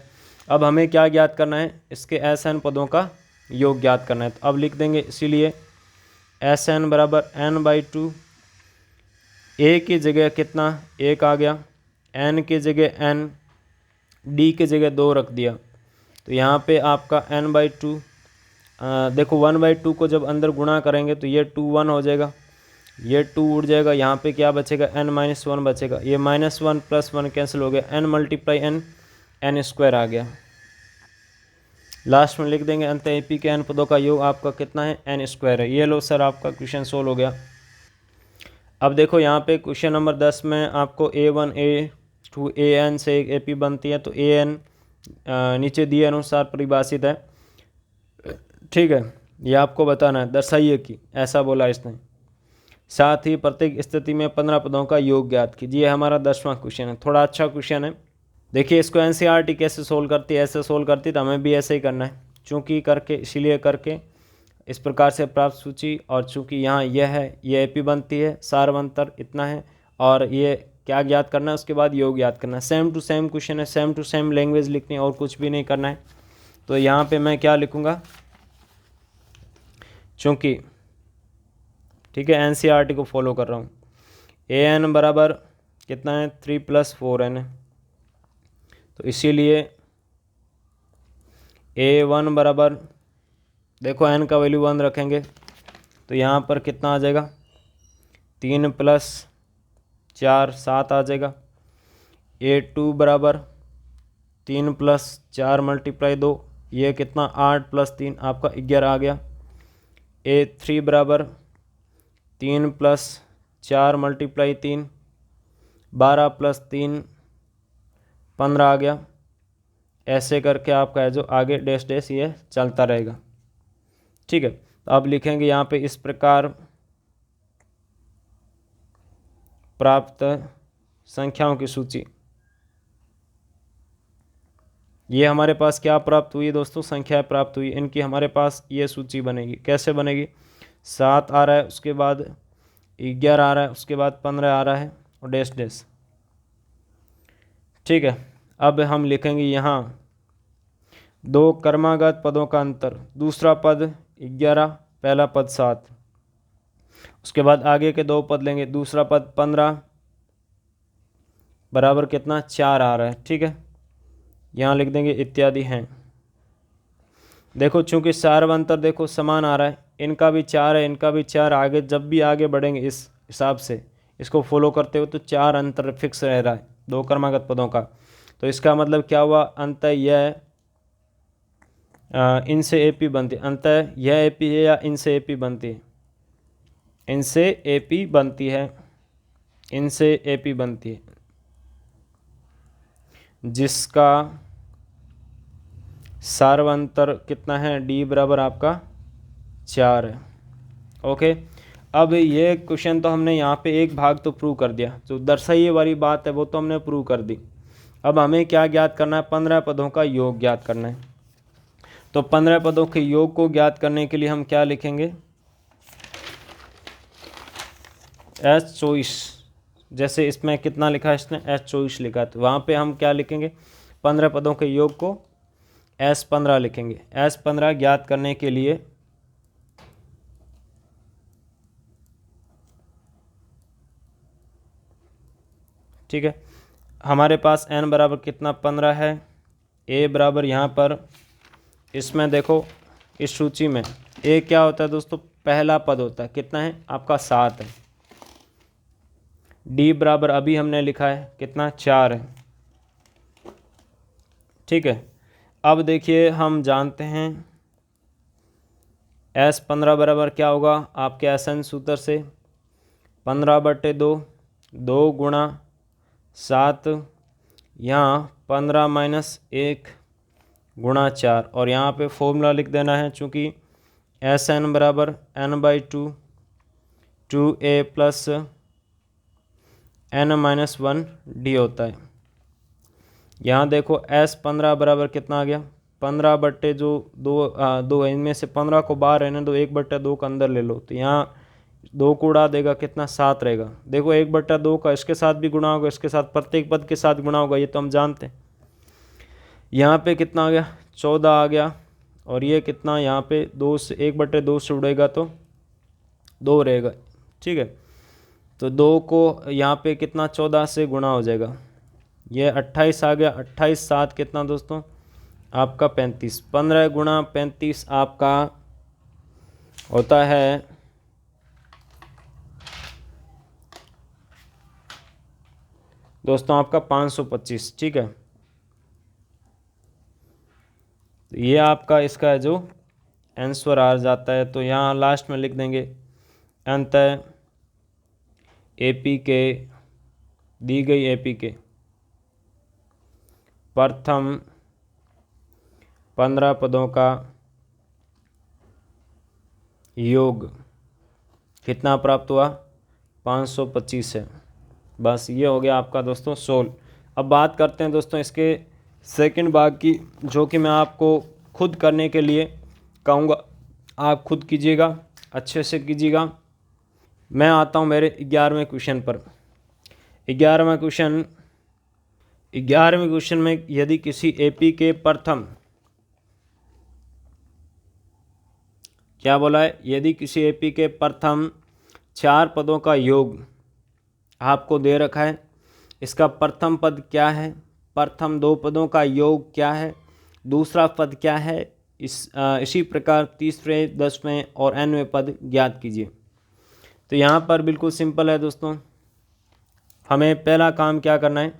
अब हमें क्या ज्ञात करना है, इसके Sn पदों का योग ज्ञात करना है। तो अब लिख देंगे, इसीलिए Sn बराबर n/2, a की जगह कितना 1 आ गया, n की जगह n, d की जगह 2 रख दिया। तो यहाँ पे आपका n/2, देखो 1/2 को जब अंदर गुणा करेंगे तो ये 2 1 हो जाएगा, ये 2 उड़ जाएगा, यहाँ पे क्या बचेगा n-1 बचेगा। ये -1 + 1 कैंसिल हो गया, n × n, n² आ गया। लास्ट में लिख देंगे अंत एपी के n पदों का योग आपका कितना है n² है। ये लो सर आपका क्वेश्चन सोल्व हो गया। अब देखो यहाँ पे क्वेश्चन नंबर 10 में आपको A1 A2 AN से एक एपी बनती है, तो AN नीचे दिए अनुसार परिभाषित है। ठीक है, ये आपको बताना है, दर्शाइए कि, ऐसा बोला इसने। साथ ही प्रत्येक स्थिति में 15 पदों का योग ज्ञात कीजिए। हमारा 10वां क्वेश्चन है, थोड़ा अच्छा क्वेश्चन है। देखिए इसको एनसीईआरटी कैसे सोल्व करती है, ऐसे सोल्व करती तो हमें भी ऐसे ही करना है। चूँकि करके इसीलिए करके इस प्रकार से प्राप्त सूची, और चूँकि यहाँ यह है, ये एपी बनती है, सारवंतर इतना है, और ये क्या ज्ञात करना है, उसके बाद योग ज्ञात करना है। सेम टू सेम क्वेश्चन है, सेम टू सेम लैंग्वेज लिखनी है और कुछ भी नहीं करना है। तो यहाँ पे मैं क्या लिखूँगा, चूँकि ठीक है एनसीईआरटी को फॉलो कर रहा हूँ। ए एन बराबर कितना है, 3 + 4n है, तो इसीलिए A1 बराबर, देखो n का वैल्यू 1 रखेंगे तो यहाँ पर कितना आ जाएगा, 3 + 4 7 आ जाएगा। A2 बराबर 3 + 4 × 2, ये कितना 8 + 3 आपका 11 आ गया। A3 बराबर 3 + 4 × 3 12 + 3 15 आ गया। ऐसे करके आपका है जो आगे डैश डैश ये चलता रहेगा। ठीक है, तो अब लिखेंगे यहाँ पे इस प्रकार प्राप्त संख्याओं की सूची। ये हमारे पास क्या प्राप्त हुई दोस्तों, संख्या प्राप्त हुई, इनकी हमारे पास ये सूची बनेगी। कैसे बनेगी, 7 आ रहा है, उसके बाद 11 आ रहा है, उसके बाद 15 आ रहा है और डैश डैश। ठीक है, अब हम लिखेंगे यहाँ 2 क्रमागत पदों का अंतर, दूसरा पद 11, पहला पद 7, उसके बाद आगे के 2 पद लेंगे, दूसरा पद 15 बराबर कितना 4 आ रहा है। ठीक है, यहाँ लिख देंगे इत्यादि हैं। देखो चूंकि सारवंतर देखो समान आ रहा है, इनका भी 4 है, इनका भी 4, आगे जब भी आगे बढ़ेंगे इस हिसाब से इसको फॉलो करते हुए तो 4 अंतर फिक्स रह रहा है 2 क्रमागत पदों का। तो इसका मतलब क्या हुआ, अंतः यह इनसे एपी बनती है, अंतः यह एपी है या इनसे एपी बनती है, इनसे एपी बनती है, इनसे एपी बनती है, जिसका सारवंतर कितना है, डी बराबर आपका 4 है। ओके, अब ये क्वेश्चन तो हमने यहाँ पे एक भाग तो प्रूव कर दिया, जो दर्शाइए वाली बात है वो तो हमने प्रूव कर दी। अब हमें क्या ज्ञात करना है, 15 पदों का योग ज्ञात करना है। तो 15 पदों के योग को ज्ञात करने के लिए हम क्या लिखेंगे, S24, जैसे इसमें कितना लिखा है इसने, S24 लिखा है, तो वहाँ पे हम क्या लिखेंगे, 15 पदों के योग को S15 लिखेंगे। S15 ज्ञात करने के लिए ठीक है, हमारे पास n बराबर कितना 15 है, a बराबर यहाँ पर इसमें देखो इस सूची में a क्या होता है दोस्तों, पहला पद होता है, कितना है आपका 7 है। d बराबर अभी हमने लिखा है कितना 4 है। ठीक है, अब देखिए हम जानते हैं S15 बराबर क्या होगा, आपके एसन सूत्र से 15/2, 2 × 7, यहाँ 15 - 1 × 4, और यहाँ पे फॉर्मूला लिख देना है, चूँकि Sn बराबर n/2 2a + n-1 d होता है। यहाँ देखो S15 बराबर कितना आ गया, 15/2, जो 2 है, इनमें से 15 को बाहर रहने दो, 1/2 का अंदर ले लो, तो यहाँ 2 को उड़ा देगा, कितना 7 रहेगा। देखो 1/2 का इसके साथ भी गुणा होगा, इसके साथ प्रत्येक पद के साथ गुणा होगा, ये तो हम जानते हैं। यहाँ पे कितना आ गया 14 आ गया, और ये कितना यहाँ पे 2 से 1/2 से उड़ेगा तो 2 रहेगा। ठीक है, तो 2 को यहाँ पे कितना 14 से गुणा हो जाएगा, ये 28 आ गया, 28 7 कितना दोस्तों आपका 35, 15 × 35 आपका होता है दोस्तों आपका 525। ठीक है, तो ये आपका इसका जो आंसर आ जाता है, तो यहाँ लास्ट में लिख देंगे अंतः एपी के, दी गई एपी के प्रथम 15 पदों का योग कितना प्राप्त हुआ, 525 है। बस ये हो गया आपका दोस्तों सोल्व। अब बात करते हैं दोस्तों इसके सेकंड भाग की, जो कि मैं आपको खुद करने के लिए कहूँगा, आप खुद कीजिएगा, अच्छे से कीजिएगा। मैं आता हूँ मेरे 11वें क्वेश्चन पर। 11वां क्वेश्चन में यदि किसी एपी के प्रथम, क्या बोला है, यदि किसी एपी के प्रथम 4 पदों का योग आपको दे रखा है, इसका प्रथम पद क्या है, प्रथम 2 पदों का योग क्या है, दूसरा पद क्या है, इसी प्रकार तीसरे, 10वें और 9वें पद ज्ञात कीजिए। तो यहाँ पर बिल्कुल सिंपल है दोस्तों, हमें पहला काम क्या करना है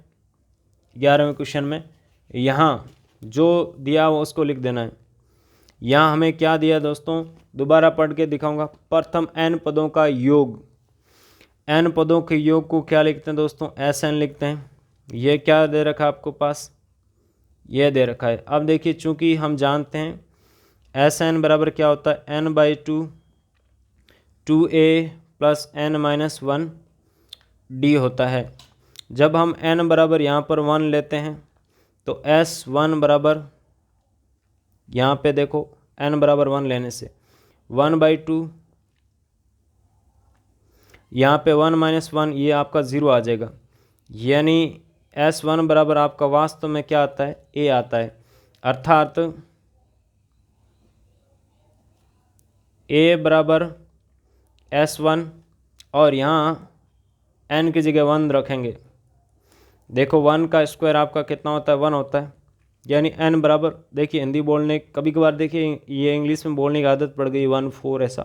11वें क्वेश्चन में, यहाँ जो दिया हो उसको लिख देना है। यहाँ हमें क्या दिया दोस्तों, दोबारा पढ़ के दिखाऊंगा। प्रथम n पदों का योग, n पदों के योग को क्या लिखते हैं दोस्तों, Sn लिखते हैं। ये क्या दे रखा है आपको पास, ये दे रखा है। अब देखिए, चूंकि हम जानते हैं Sn बराबर क्या होता है, n/2 2a + n-1 d होता है। जब हम n बराबर यहाँ पर 1 लेते हैं तो S1 बराबर, यहाँ पे देखो n बराबर 1 लेने से 1/2, यहाँ पे 1-1 ये आपका 0 आ जाएगा, यानी S1 बराबर आपका वास्तव में क्या आता है, a आता है। अर्थात a बराबर S1 और यहाँ n की जगह 1 रखेंगे। देखो 1 का स्क्वायर आपका कितना होता है, 1 होता है, यानी n बराबर, देखिए हिंदी बोलने कभी कभार, देखिए ये इंग्लिश में बोलने की आदत पड़ गई 1 4 ऐसा,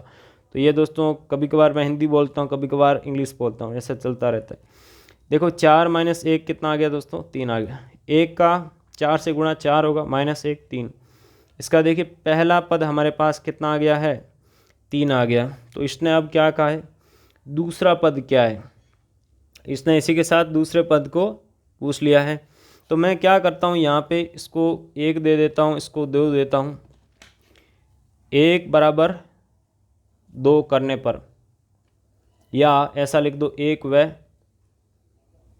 तो ये दोस्तों कभी कभार मैं हिंदी बोलता हूँ, कभी कभार इंग्लिश बोलता हूँ, ऐसा चलता रहता है। देखो 4 - 1 कितना आ गया दोस्तों, 3 आ गया। 1 का 4 से गुणा 4 होगा, -1 3। इसका देखिए पहला पद हमारे पास कितना आ गया है, 3 आ गया। तो इसने अब क्या कहा है, दूसरा पद क्या है, इसने इसी के साथ दूसरे पद को पूछ लिया है। तो मैं क्या करता हूँ, यहाँ पे इसको 1 दे देता हूँ, इसको 2 देता हूँ। 1 बराबर 2 करने पर, या ऐसा लिख दो 1 व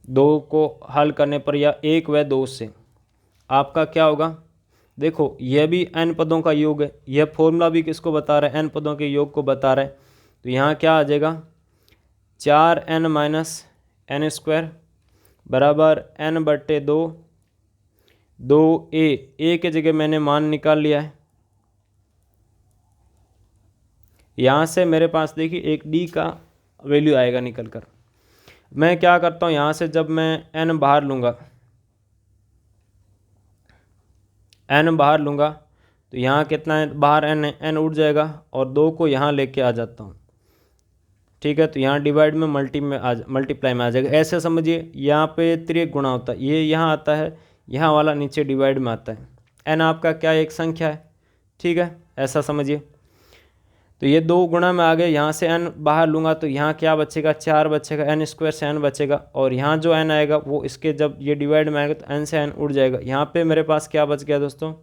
2 को हल करने पर, या 1 व 2 से आपका क्या होगा। देखो यह भी n पदों का योग है, यह फॉर्मूला भी किसको बता रहा है, n पदों के योग को बता रहा है। तो यहाँ क्या आ जाएगा, 4n - n² बराबर n/2, 2a की जगह मैंने मान निकाल लिया है। यहाँ से मेरे पास देखिए एक d का वैल्यू आएगा निकल कर। मैं क्या करता हूँ, यहाँ से जब मैं n बाहर लूँगा तो यहाँ कितना है, बाहर n है, n उड़ जाएगा और 2 को यहाँ लेके आ जाता हूँ, ठीक है। तो यहाँ डिवाइड में मल्टीप्लाई में आ जाएगा, ऐसे समझिए। यहाँ पे त्रिक गुणा होता है, ये यहाँ आता है, यहाँ वाला नीचे डिवाइड में आता है। n आपका क्या एक संख्या है, ठीक है, ऐसा समझिए। तो ये 2 गुणा में आ गए, यहाँ से n बाहर लूँगा तो यहाँ क्या बचेगा, 4 बचेगा, n² से n बचेगा, और यहाँ जो n आएगा वो इसके जब ये डिवाइड में आएगा तो n से n उड़ जाएगा। यहाँ पे मेरे पास क्या बच गया दोस्तों,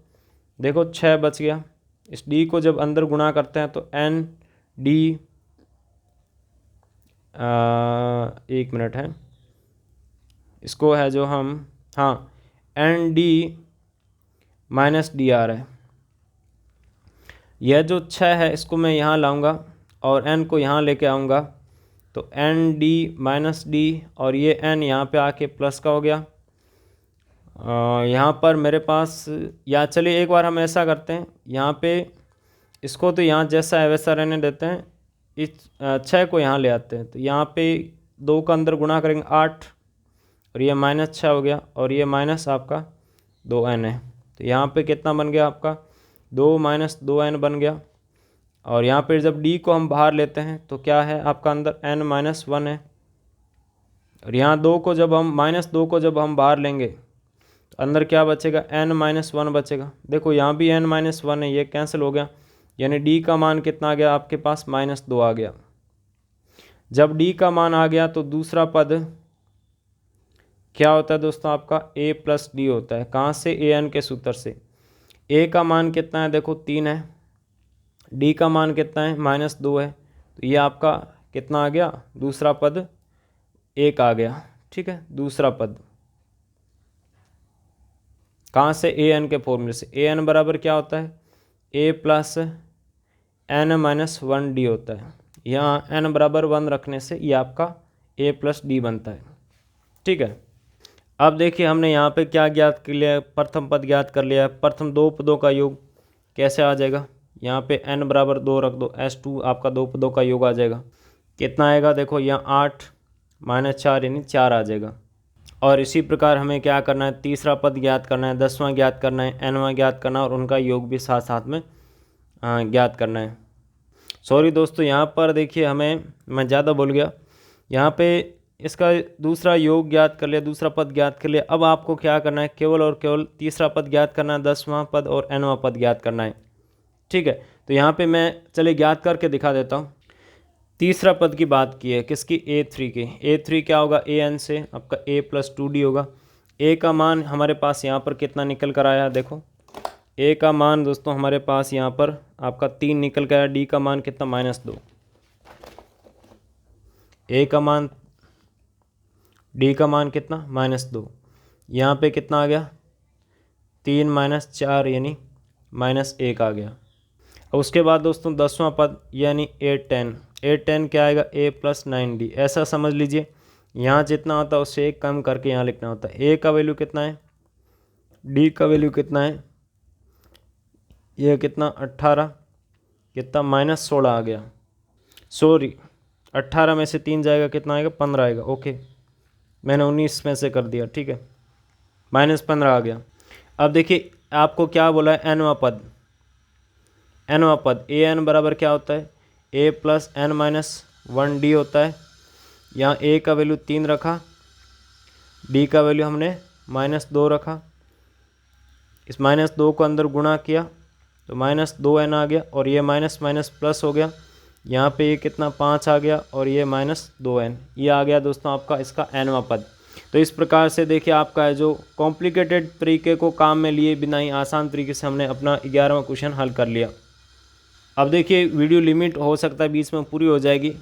देखो 6 बच गया। इस d को जब अंदर गुणा करते हैं तो n d, एक मिनट है, इसको है जो हम, हाँ, n d -d आ रहा है। यह जो 6 है इसको मैं यहाँ लाऊंगा और n को यहाँ लेके आऊँगा, तो n d -d, और ये n यहाँ पे आके प्लस का हो गया। यहाँ पर मेरे पास, या चलिए एक बार हम ऐसा करते हैं, यहाँ पे इसको तो यहाँ जैसा है वैसा रहने देते हैं, इस 6 को यहाँ ले आते हैं। तो यहाँ पे 2 का अंदर गुणा करेंगे 8, और ये -6 हो गया, और ये माइनस आपका 2n है। तो यहाँ पे कितना बन गया आपका, 2 - 2n बन गया। और यहाँ पे जब d को हम बाहर लेते हैं तो क्या है आपका अंदर n - 1 है, और यहाँ 2 को जब हम -2 को जब हम बाहर लेंगे तो अंदर क्या बचेगा, n - 1 बचेगा। देखो यहाँ भी n - 1 है, ये कैंसिल हो गया, यानी d का मान कितना आ गया आपके पास, -2 आ गया। जब d का मान आ गया तो दूसरा पद क्या होता है दोस्तों आपका, a + d होता है। कहाँ से, an के सूत्र से। ए का मान कितना है, देखो 3 है, डी का मान कितना है, -2 है, तो ये आपका कितना आ गया, दूसरा पद 1 आ गया। ठीक है, दूसरा पद कहाँ से, ए एन के फॉर्मूले से। ए एन बराबर क्या होता है, ए प्लस एन माइनस 1 डी होता है। यहाँ एन बराबर 1 रखने से ये आपका ए प्लस डी बनता है। ठीक है, अब देखिए हमने यहाँ पे क्या ज्ञात कर लिया है, प्रथम पद ज्ञात कर लिया है। प्रथम दो पदों का योग कैसे आ जाएगा, यहाँ पे n बराबर 2 रख दो, S2 आपका दो पदों का योग आ जाएगा। कितना आएगा, देखो यहाँ 8 - 4 यानी 4 आ जाएगा। और इसी प्रकार हमें क्या करना है, तीसरा पद ज्ञात करना है, 10वां ज्ञात करना है, nवां ज्ञात करना है, और उनका योग भी साथ साथ में ज्ञात करना है। सॉरी दोस्तों, यहाँ पर देखिए मैं ज़्यादा बोल गया। यहाँ पे इसका दूसरा योग ज्ञात कर लिया, दूसरा पद ज्ञात कर लिया। अब आपको क्या करना है, केवल और केवल तीसरा पद ज्ञात करना है, 10वां पद और nवां पद ज्ञात करना है। ठीक है, तो यहाँ पे मैं चलिए ज्ञात करके दिखा देता हूँ। तीसरा पद की बात की है, किसकी, A3 की। A3 क्या होगा, an से आपका a + 2d होगा। a का मान हमारे पास यहाँ पर कितना निकल कर आया, देखो a का मान दोस्तों हमारे पास यहाँ पर आपका 3 निकल कर आया। d का मान कितना, -2। a का मान, d का मान कितना, -2। यहाँ पे कितना आ गया, 3 - 4 यानी -1 आ गया। अब उसके बाद दोस्तों 10वां पद यानी A10 क्या आएगा, a + 9d। ऐसा समझ लीजिए, यहाँ जितना होता है उससे एक कम करके यहाँ लिखना होता है। a का वैल्यू कितना है, d का वैल्यू कितना है, यह कितना 18, कितना -16 आ गया। सॉरी, 18 में से 3 जाएगा, कितना आएगा, 15 आएगा। ओके, मैंने 19 में से कर दिया। ठीक है, -15 आ गया। अब देखिए आपको क्या बोला है, nवां पद an बराबर क्या होता है, a + n - 1d होता है। यहाँ a का वैल्यू 3 रखा, d का वैल्यू हमने -2 रखा। इस -2 को अंदर गुणा किया तो -2n आ गया, और ये माइनस माइनस प्लस हो गया। यहाँ पे ये कितना 5 आ गया, और ये -2n, ये आ गया दोस्तों आपका इसका nवां पद। तो इस प्रकार से देखिए आपका जो कॉम्प्लिकेटेड तरीके को काम में लिए बिना ही आसान तरीके से हमने अपना 11वां क्वेश्चन हल कर लिया। अब देखिए वीडियो लिमिट हो सकता है बीच में पूरी हो जाएगी,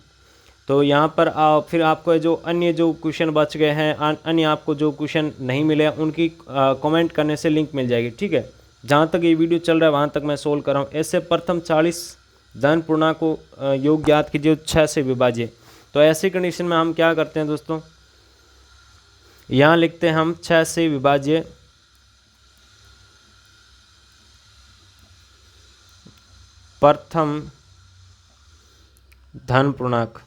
तो यहाँ पर फिर आपको जो अन्य जो क्वेश्चन बच गए हैं, अन्य आपको जो क्वेश्चन नहीं मिले उनकी कमेंट करने से लिंक मिल जाएगी। ठीक है, जहाँ तक ये वीडियो चल रहा है वहाँ तक मैं सोल्व कर रहा हूँ। ऐसे प्रथम 40 धन पूर्णांक को योग ज्ञात कीजिए 6 से विभाज्य। तो ऐसी कंडीशन में हम क्या करते हैं दोस्तों, यहाँ लिखते हैं हम 6 से विभाज्य प्रथम धन पूर्णांक।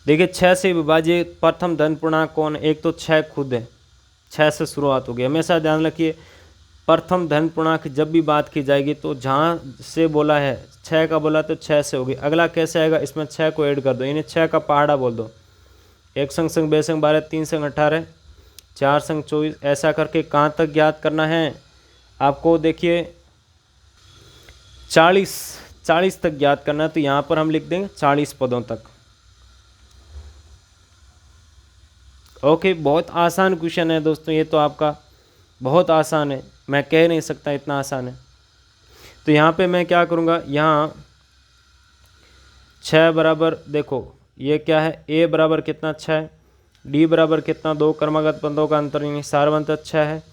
देखिए 6 से विभाज्य प्रथम धन पूर्णांक कौन है, एक तो 6 खुद है, 6 से शुरुआत होगी। हमेशा ध्यान रखिए प्रथम धन पूर्णांक जब भी बात की जाएगी तो जहाँ से बोला है 6 का बोला तो 6 से होगी। अगला कैसे आएगा, इसमें 6 को ऐड कर दो, यानी 6 का पहाड़ा बोल दो। 1 संग संग 2 संग 12, 3 संग 18, 4 संग 24, ऐसा करके कहाँ तक ज्ञात करना है आपको, देखिए 40 तक ज्ञात करना है। तो यहाँ पर हम लिख देंगे 40 पदों तक। ओके, बहुत आसान क्वेश्चन है दोस्तों, ये तो आपका बहुत आसान है, मैं कह नहीं सकता इतना आसान है। तो यहाँ पे मैं क्या करूँगा, यहाँ 6 बराबर, देखो ये क्या है, a बराबर कितना 6, d बराबर कितना 2, क्रमागत पदों का अंतर यानी सारवंत 6 है,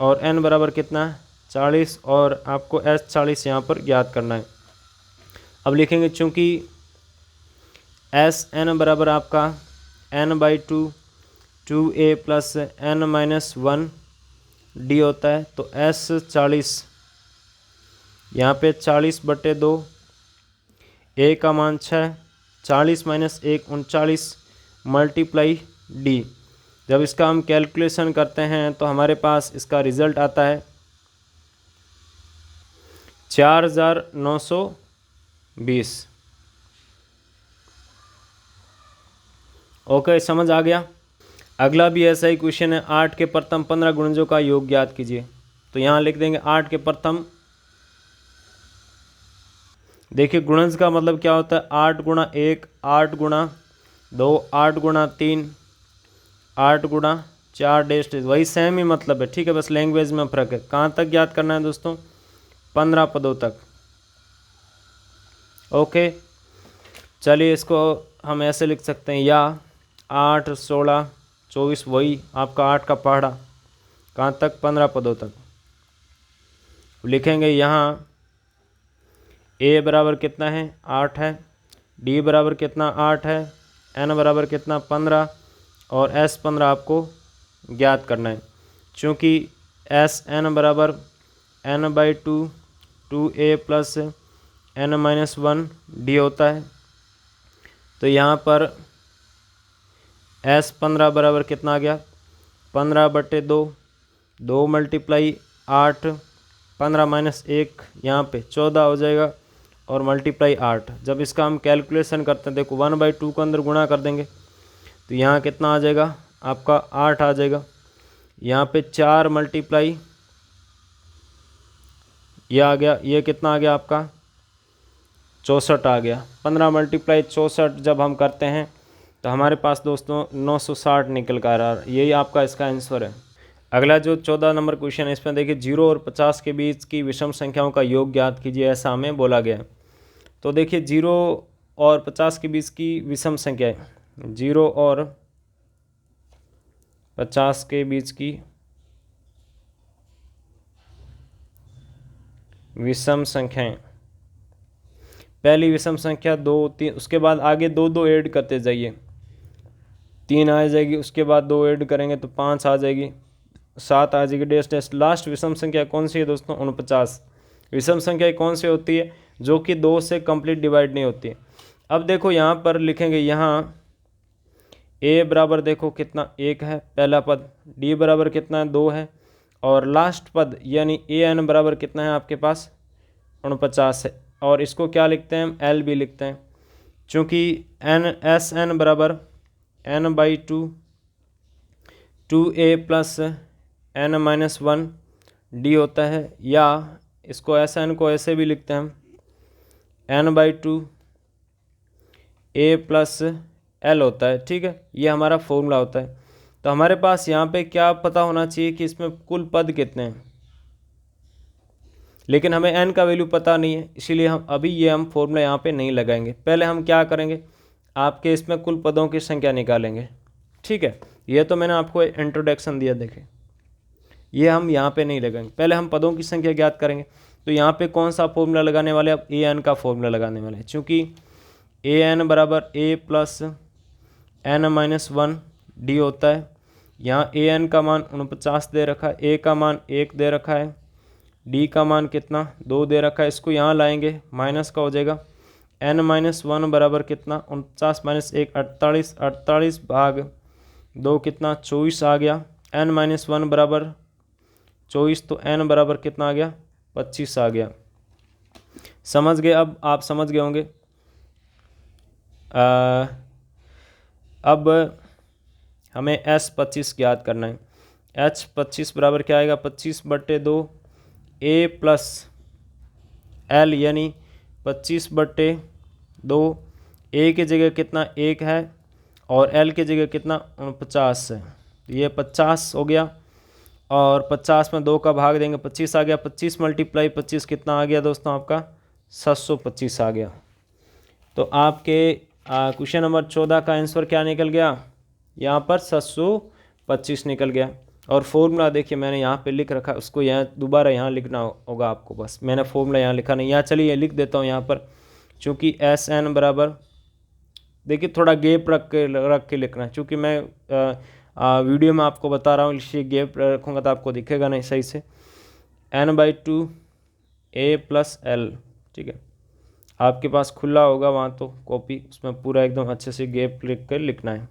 और n बराबर कितना 40, और आपको s 40 यहाँ पर ज्ञात करना है। अब लिखेंगे चूँकि Sn बराबर आपका n/2 2a + n - 1 d होता है, तो S 40 यहाँ पे 40/2, a का मान 6, 40 - 1 39 × d। जब इसका हम कैलकुलेशन करते हैं तो हमारे पास इसका रिज़ल्ट आता है 4920। ओके, समझ आ गया। अगला भी ऐसा ही क्वेश्चन है, 8 के प्रथम 15 गुणजों का योग ज्ञात कीजिए। तो यहाँ लिख देंगे 8 के प्रथम, देखिए गुणज का मतलब क्या होता है, 8 × 1 8 × 2 8 × 3 8 × 4 डैश वही सेम ही मतलब है, ठीक है, बस लैंग्वेज में फ़र्क है। कहाँ तक याद करना है दोस्तों? 15 पदों तक। ओके, चलिए इसको हम ऐसे लिख सकते हैं, या 8, 16, 24, वही आपका 8 का पहाड़ा। कहाँ तक? 15 पदों तक लिखेंगे। यहाँ ए बराबर कितना है? 8 है। डी बराबर कितना? 8 है। एन बराबर कितना? 15। और एस 15 आपको ज्ञात करना है। चूँकि एस एन बराबर n/2 2a plus n-1 D होता है, तो यहाँ पर एस 15 बराबर कितना आ गया? 15/2, 2 × 8, 15 - 1 यहाँ पे 14 हो जाएगा, और मल्टीप्लाई 8। जब इसका हम कैलकुलेशन करते हैं, देखो 1/2 को अंदर गुणा कर देंगे तो यहाँ कितना आ जाएगा? आपका 8 आ जाएगा। यहाँ पे 4 × ये आ गया, ये कितना आ गया आपका? 64 आ गया। 15 × 64 जब हम करते हैं तो हमारे पास दोस्तों 960 निकल कर आ रहा है। यही आपका इसका आंसर है। अगला जो 14 नंबर क्वेश्चन है, इसमें देखिए 0 और 50 के बीच की विषम संख्याओं का योग ज्ञात कीजिए, ऐसा हमें बोला गया है। तो देखिए 0 और 50 के बीच की विषम संख्या है, 0 और 50 के बीच की विषम संख्याएं। पहली विषम संख्या 2, 3, उसके बाद आगे 2 2 ऐड करते जाइए, 3 आ जाएगी, उसके बाद 2 ऐड करेंगे तो 5 आ जाएगी, 7 आ जाएगी, डैश डैश। लास्ट विषम संख्या कौन सी है दोस्तों? 49। विषम संख्या कौन सी होती है? जो कि 2 से कंप्लीट डिवाइड नहीं होती है। अब देखो यहाँ पर लिखेंगे, यहाँ ए बराबर देखो कितना? 1 है पहला पद, डी बराबर कितना है? 2 है, और लास्ट पद यानी ए एन बराबर कितना है आपके पास? 49 है। और इसको क्या लिखते हैं हम? एल भी लिखते हैं, चूँकि एन एस एन बराबर n/2 2a plus n-1 D होता है, या इसको एस एन को ऐसे भी लिखते हैं हम, n/2 a प्लस एल होता है, ठीक है। ये हमारा फॉर्मूला होता है। तो हमारे पास यहाँ पे क्या पता होना चाहिए कि इसमें कुल पद कितने हैं, लेकिन हमें n का वैल्यू पता नहीं है, इसीलिए हम अभी ये हम फॉर्मूला यहाँ पे नहीं लगाएंगे। पहले हम क्या करेंगे, आपके इसमें कुल पदों की संख्या निकालेंगे, ठीक है। ये तो मैंने आपको इंट्रोडक्शन दिया, देखें, ये हम यहाँ पे नहीं लगाएंगे, पहले हम पदों की संख्या ज्ञात करेंगे। तो यहाँ पे कौन सा फॉर्मूला लगाने वाले? अब ए एन का फॉर्मूला लगाने वाले हैं, चूँकि ए एन बराबर ए प्लस n-1 डी होता है। यहाँ ए एन का मान 49 दे रखा है, ए का मान 1 दे रखा है, डी का मान कितना? 2 दे रखा है। इसको यहाँ लाएंगे, माइनस का हो जाएगा, n-1 बराबर कितना? 49 - 1 48, 48 भाग 2 कितना? 24 आ गया। n-1 बराबर 24, तो n बराबर कितना आ गया? 25 आ गया। समझ गए? अब आप समझ गए होंगे। अब हमें S25 ज्ञात करना है। H25 बराबर क्या आएगा? 25/2 A प्लस L, यानी 25/2। A की जगह कितना? 1 है, और L की जगह कितना? 49 है। ये 50 हो गया, और 50 में 2 का भाग देंगे, 25 आ गया। 25 × 25 कितना आ गया दोस्तों? आपका 725 आ गया। तो आपके क्वेश्चन नंबर 14 का आंसर क्या निकल गया? यहाँ पर 725 निकल गया। और फॉर्मूला देखिए मैंने यहाँ पे लिख रखा है, उसको यहाँ दोबारा यहाँ लिखना होगा आपको। बस मैंने फॉर्मूला यहाँ लिखा नहीं, यहाँ चलिए लिख देता हूँ यहाँ पर, चूँकि एस एन बराबर, देखिए थोड़ा गैप रख के लिखना है, चूँकि मैं वीडियो में आपको बता रहा हूँ, इसलिए गैप रखूँगा तो आपको दिखेगा नहीं सही से। n/2 a प्लस एल, ठीक है। आपके पास खुला होगा वहाँ तो कॉपी, उसमें पूरा एकदम अच्छे से गैप लिख कर लिखना है।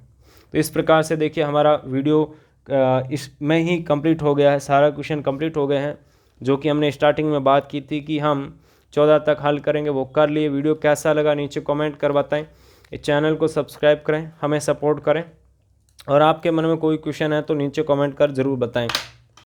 तो इस प्रकार से देखिए हमारा वीडियो इसमें ही कंप्लीट हो गया है, सारा क्वेश्चन कंप्लीट हो गए हैं, जो कि हमने स्टार्टिंग में बात की थी कि हम 14 तक हल करेंगे, वो कर लिए। वीडियो कैसा लगा नीचे कमेंट कर बताएं। इस चैनल को सब्सक्राइब करें, हमें सपोर्ट करें, और आपके मन में कोई क्वेश्चन है तो नीचे कमेंट कर ज़रूर बताएं।